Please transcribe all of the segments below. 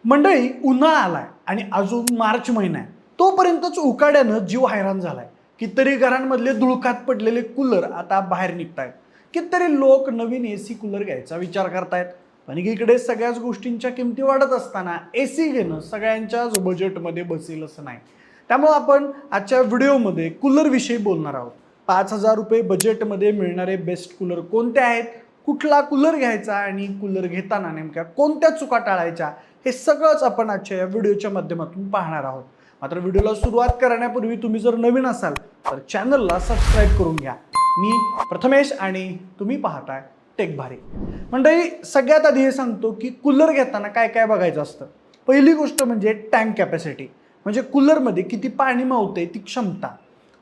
मंडळी, उन्हाळा आलाय आणि अजून मार्च महिना आहे. तोपर्यंतच उकाड्यानं जीव हैराण झालाय. कितीतरी घरांमधले धुळकात पडलेले कूलर आता बाहेर निघतायत. कितीतरी लोक नवीन एसी कूलर घ्यायचा विचार करतायत. पण इकडे सगळ्याच गोष्टींच्या किमती वाढत असताना एसी घेणं सगळ्यांच्याच बजेटमध्ये बसेलच नाही. त्यामुळे आपण आजच्या व्हिडिओमध्ये कूलर विषयी बोलणार आहोत. 5,000 रुपये बजेटमध्ये मिळणारे बेस्ट कूलर कोणते आहेत, कुठला कूलर घ्यायचा आणि कूलर घेताना नेमक्या कोणत्या चुका टाळायच्या, हे सगळंच आपण आजच्या या व्हिडिओच्या माध्यमातून पाहणार आहोत. मात्र व्हिडिओला सुरुवात करण्यापूर्वी तुम्ही जर नवीन असाल तर चॅनलला सबस्क्राईब करून घ्या. मी प्रथमेश आणि तुम्ही पाहताय टेक भारी. मंडळी, सगळ्यात आधी हे सांगतो की कूलर घेताना काय काय बघायचं असतं. पहिली गोष्ट म्हणजे टँक कॅपॅसिटी, म्हणजे कूलरमध्ये किती पाणी मावते ती क्षमता.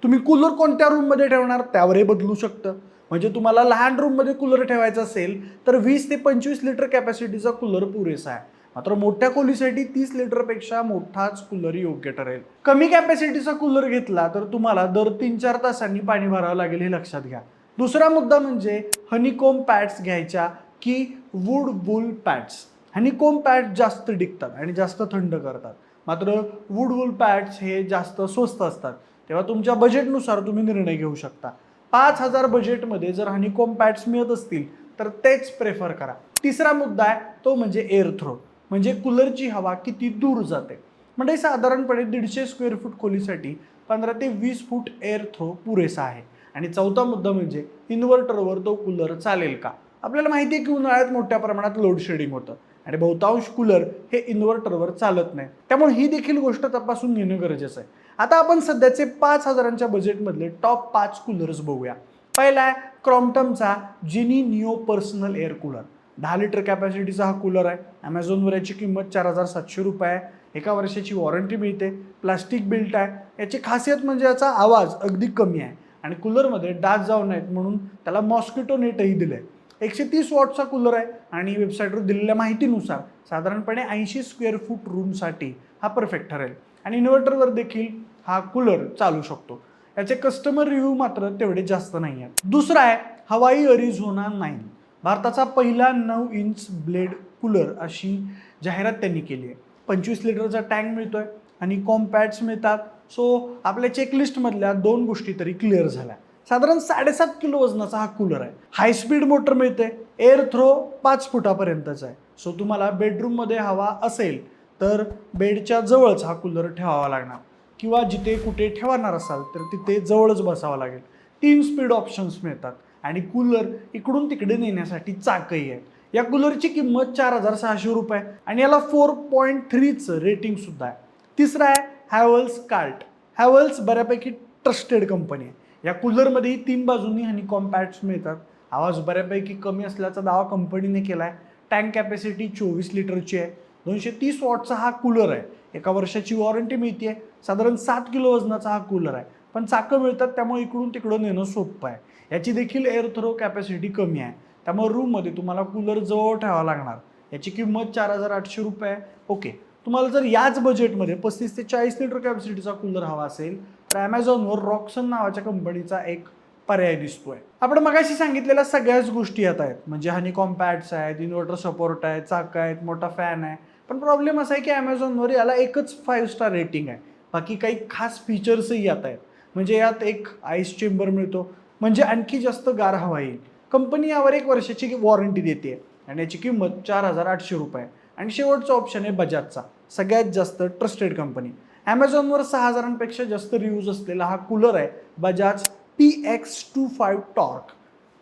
तुम्ही कूलर कोणत्या रूममध्ये ठेवणार त्यावरही बदलू शकतं. म्हणजे तुम्हाला लहान रूममध्ये कूलर ठेवायचा असेल तर 20 ते 25 लिटर कॅपॅसिटीचा कूलर पुरेसा आहे. मात्र मोठ्या खोलीसाठी 30 लिटरपेक्षा मोठाच कूलर योग्य ठरेल. कमी कॅपॅसिटीचा कूलर घेतला तर तुम्हाला दर 3-4 तासांनी पाणी भरावं लागेल, हे लक्षात घ्या. दुसरा मुद्दा म्हणजे हनीकोम पॅड्स घ्यायच्या की wood wool pads. Honeycomb pads जास्त टिकतात आणि जास्त थंड करतात. मात्र वूड वूल पॅड्स हे जास्त स्वस्त असतात. तेव्हा तुमच्या बजेटनुसार तुम्ही निर्णय घेऊ शकता. 5,000 बजेटमध्ये जर हनीकोम पॅड्स मिळत असतील तर तेच प्रेफर करा. तिसरा मुद्दा आहे तो म्हणजे एअर थ्रो, म्हणजे कूलरची हवा किती दूर जाते. म्हणजे साधारणपणे 150 स्क्वेअर फूट खोलीसाठी 15 ते 20 फूट एअर थ्रो पुरेसा आहे. आणि चौथा मुद्दा म्हणजे इन्व्हर्टरवर तो कूलर चालेल का. आपल्याला माहिती आहे की उन्हाळ्यात मोठ्या प्रमाणात लोड शेडिंग होतं आणि बहुतांश कूलर हे इन्व्हर्टरवर चालत नाही. त्यामुळे ही देखील गोष्ट तपासून घेणं गरजेचं आहे. आता आपण सध्याचे 5,000च्या बजेटमधले टॉप 5 कूलर्स बघूया. पहिला आहे क्रॉम्प्टनचा Ginie Neo personal air cooler. 10 litre कॅपॅसिटीचा हा कूलर आहे. ॲमेझॉनवर याची किंमत 4,700 रुपये आहे. 1 वर्षाची वॉरंटी मिळते. प्लास्टिक बिल्ट आहे. याची खासियत म्हणजे याचा आवाज अगदी कमी आहे आणि कूलरमध्ये डास जाऊ नयेत म्हणून त्याला मॉस्किटो नेटही दिलं आहे. 130 वॉटचा कूलर आहे आणि वेबसाईटवर दिलेल्या माहितीनुसार साधारणपणे 80 स्क्वेअर फूट रूमसाठी हा परफेक्ट ठरेल. आणि इन्व्हर्टरवर देखील हा कूलर चालू शकतो. याचे कस्टमर रिव्ह्यू मात्र तेवढे जास्त नाही आहेत. दुसरा आहे हवाई अरिझोना 9. भारताचा पहिला 9 इंच ब्लेड कूलर अशी जाहिरात त्यांनी केली आहे. 25 लिटरचा टँक मिळतोय आणि कॉम्पॅट्स मिळतात. सो आपल्या चेकलिस्टमधल्या 2 गोष्टी तरी क्लिअर झाल्या. साधारण 7.5 किलो वजनाचा हा कूलर आहे. हाय स्पीड मोटर मिळते. एअर थ्रो 5 फुटापर्यंतचा आहे. सो तुम्हाला बेडरूममध्ये हवा असेल तर बेडच्या जवळच हा कूलर ठेवावा लागणार किंवा जिथे कुठे ठेवणार असाल तर तिथे जवळच बसावं लागेल. 3 स्पीड ऑप्शन्स मिळतात आणि कूलर इकडून तिकडे नेण्यासाठी चाकही आहे. या कूलरची किंमत 4,600 रुपये आणि याला 4.3चं रेटिंग सुद्धा आहे. तिसरा आहे हॅव्हल्स कार्ट. हॅव्हल्स बऱ्यापैकी ट्रस्टेड कंपनी आहे. या कूलरमध्येही 3 बाजूंनी हनीकॉम पॅड्स मिळतात. आवाज बऱ्यापैकी कमी असल्याचा दावा कंपनीने केला आहे. टँक कॅपॅसिटी 24 लिटरची आहे. 230 वॉटचा हा कूलर आहे. 1 वर्षाची वॉरंटी मिळते. साधारण 7 किलो वजनाचा हा कूलर आहे. पण चाकं मिळतात त्यामुळे इकडून तिकडं नेणं सोपं आहे. याची देखील एअर थ्रो कॅपॅसिटी कमी आहे. त्यामुळे रूममध्ये तुम्हाला कूलर जवळ ठेवावा लागणार. याची किंमत 4,800 रुपये आहे. ओके, तुम्हाला जर याच बजेटमध्ये 35 ते 40 लिटर कॅपॅसिटीचा कूलर हवा असेल तर ॲमेझॉनवर रॉक्सन नावाच्या कंपनीचा एक पर्याय दिसतोय. आपण मगाशी सांगितलेल्या सगळ्याच गोष्टी येत आहेत, म्हणजे हनीकॉम पॅड्स आहेत, इन्व्हर्टर सपोर्ट आहे, चाकं आहेत, मोठा फॅन आहे. पण प्रॉब्लेम असा आहे की ॲमेझॉनवर याला एकच 5 स्टार रेटिंग आहे. बाकी काही खास फीचर्सही येत आहेत. म्हणजे यात एक आईस चेंबर मिळतो, म्हणजे आणखी जास्त गार हवा येईल. कंपनी यावर 1 वर्षाची वॉरंटी देते आणि याची किंमत 4,800 रुपये. आणि शेवटचा ऑप्शन आहे बजाजचा, सगळ्यात जास्त ट्रस्टेड कंपनी. ॲमेझॉनवर 6,000पेक्षा जास्त रिव्ह्यूज असलेला हा कूलर आहे बजाज PX25 टॉर्क.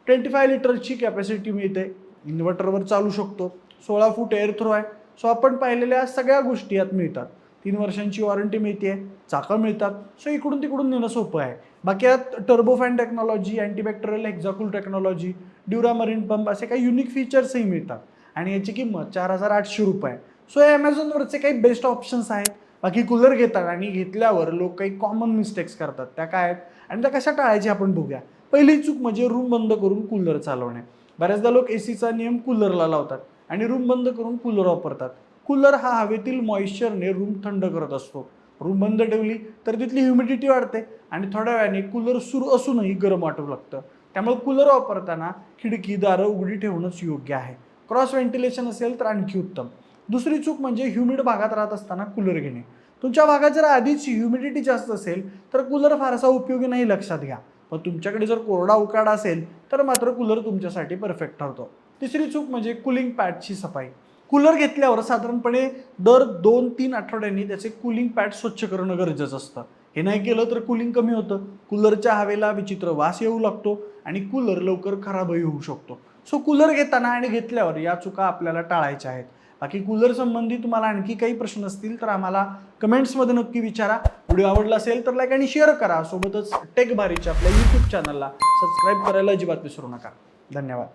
25 लिटरची कॅपॅसिटी मिळते. इन्व्हर्टरवर चालू शकतो. 16 फूट एअर थ्रो आहे. सो आपण पाहिलेल्या सगळ्या गोष्टी यात मिळतात. 3 वर्षांची वॉरंटी मिळते. चाकं मिळतात. सो इकडून तिकडून नेणं सोपं आहे. बाकी यात turbofan technology, antibacterial Hexacool technology, Duramarine pump असे काही युनिक फीचर्सही मिळतात. आणि याची किंमत 4,800 रुपये. सो हे ॲमेझॉनवरचे काही बेस्ट ऑप्शन्स आहेत. बाकी कूलर घेतात आणि घेतल्यावर लोक काही कॉमन मिस्टेक्स करतात, त्या काय आहेत आणि त्या कशा टाळायची आपण बघूया. पहिली चूक म्हणजे रूम बंद करून कूलर चालवणे. बऱ्याचदा लोक एसीचा नियम कूलरला लावतात आणि रूम बंद करून कूलर वापरतात. कूलर हा हवेतील मॉइश्चरने रूम थंड करत असतो. रूम बंद ठेवली तर तिथली ह्युमिडिटी वाढते आणि थोड्या वेळाने कूलर सुरू असूनही गरम वाटू लागतं. त्यामुळे कूलर वापरताना खिडकी दारं उघडी ठेवणंच योग्य आहे. क्रॉस व्हेंटिलेशन असेल तर आणखी उत्तम. दुसरी चूक म्हणजे ह्युमिड भागात राहत असताना कूलर घेणे. तुमच्या भागात जर आधीच ह्युमिडिटी जास्त असेल तर कूलर फारसा उपयोगी नाही, लक्षात घ्या. पण तुमच्याकडे जर कोरडा उकाडा असेल तर मात्र कूलर तुमच्यासाठी परफेक्ट ठरतो. तिसरी चूक म्हणजे कूलिंग पॅडची सफाई. कूलर घेतल्यावर साधारणपणे दर 2-3 आठवड्यांनी त्याचे कूलिंग पॅड स्वच्छ करणं गरजेचं असतं. हे नाही केलं तर कूलिंग कमी होतं, कूलरच्या हवेला विचित्र वास येऊ लागतो आणि कूलर लवकर खराबही होऊ शकतो. सो कूलर घेताना आणि घेतल्यावर या चुका आपल्याला टाळायच्या आहेत. बाकी कूलर संबंधी तुम्हाला आणखी काही प्रश्न असतील तर आम्हाला कमेंट्समध्ये नक्की विचारा. व्हिडिओ आवडला असेल तर लाईक आणि शेअर करा. सोबतच टेक भारीच्या आपल्या यूट्यूब चॅनलला सबस्क्राईब करायला अजिबात विसरू नका. धन्यवाद.